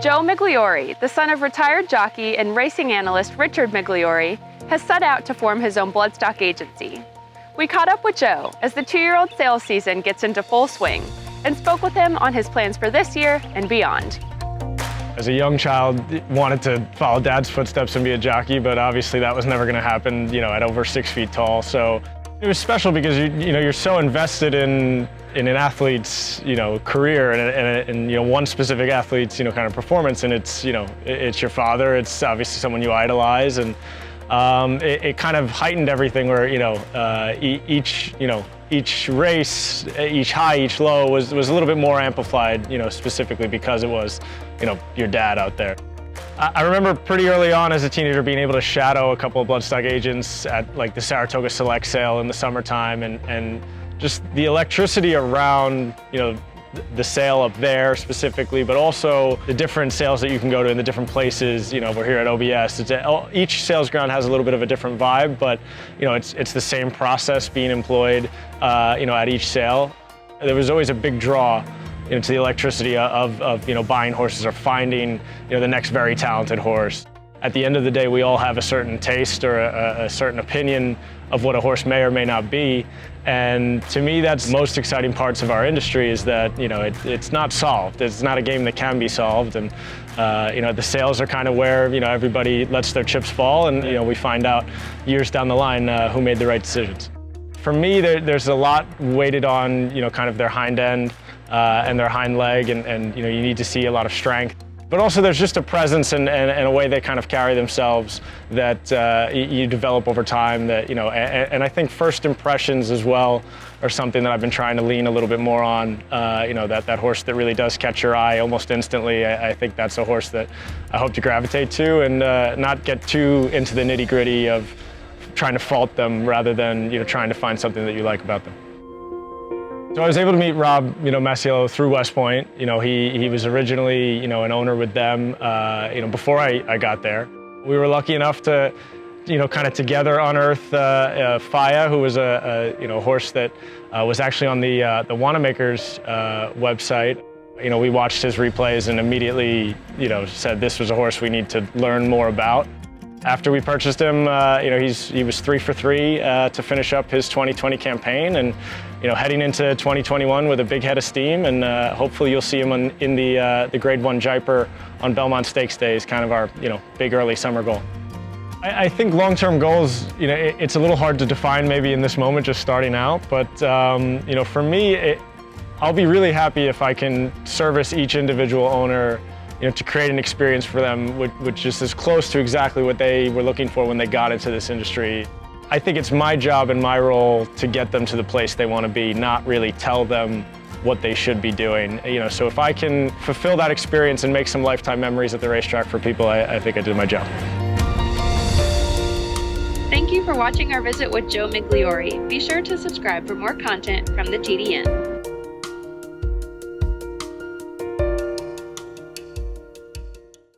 Joe Migliore, the son of retired jockey and racing analyst Richard Migliore, has set out to form his own Bloodstock agency. We caught up with Joe as the 2-year-old sales season gets into full swing and spoke with him on his plans for this year and beyond. As a young child, wanted to follow Dad's footsteps and be a jockey, but obviously that was never going to happen, at over 6 feet tall. So it was special because you're so invested in an athlete's career and one specific athlete's kind of performance, and it's your father. It's obviously someone you idolize, and it kind of heightened everything. Where each race, each high, each low was a little bit more amplified, specifically because it was your dad out there. I remember pretty early on as a teenager being able to shadow a couple of Bloodstock agents at like the Saratoga Select Sale in the summertime, and just the electricity around the sale up there specifically, but also the different sales that you can go to in the different places. We're here at OBS. Each sales ground has a little bit of a different vibe, but it's the same process being employed at each sale. There was always a big draw to the electricity of buying horses or finding the next very talented horse. At the end of the day, we all have a certain taste or a certain opinion of what a horse may or may not be. And to me, that's the most exciting parts of our industry, is that it's not solved. It's not a game that can be solved. And the sales are kind of where everybody lets their chips fall, and we find out years down the line who made the right decisions. For me, there's a lot weighted on kind of their hind end and their hind leg, and you need to see a lot of strength. But also there's just a presence and a way they kind of carry themselves that you develop over time, that and I think first impressions as well are something that I've been trying to lean a little bit more on. That horse that really does catch your eye almost instantly. I think that's a horse that I hope to gravitate to, and not get too into the nitty-gritty of trying to fault them, rather than trying to find something that you like about them. So I was able to meet Rob, Masiello through West Point. He was originally, an owner with them, before I got there. We were lucky enough to, kind of together unearth Faya, who was a horse that was actually on the Wanamaker's website. We watched his replays and immediately, said this was a horse we need to learn more about. After we purchased him, he was 3 for 3 to finish up his 2020 campaign, and heading into 2021 with a big head of steam, and hopefully you'll see him in the Grade 1 Jaipur on Belmont Stakes Day is kind of our big early summer goal. I think long-term goals, it's a little hard to define maybe in this moment just starting out, but for me, I'll be really happy if I can service each individual owner to create an experience for them which is as close to exactly what they were looking for when they got into this industry. I think it's my job and my role to get them to the place they want to be, not really tell them what they should be doing. So if I can fulfill that experience and make some lifetime memories at the racetrack for people, I think I did my job. Thank you for watching our visit with Joe Migliore. Be sure to subscribe for more content from the TDN.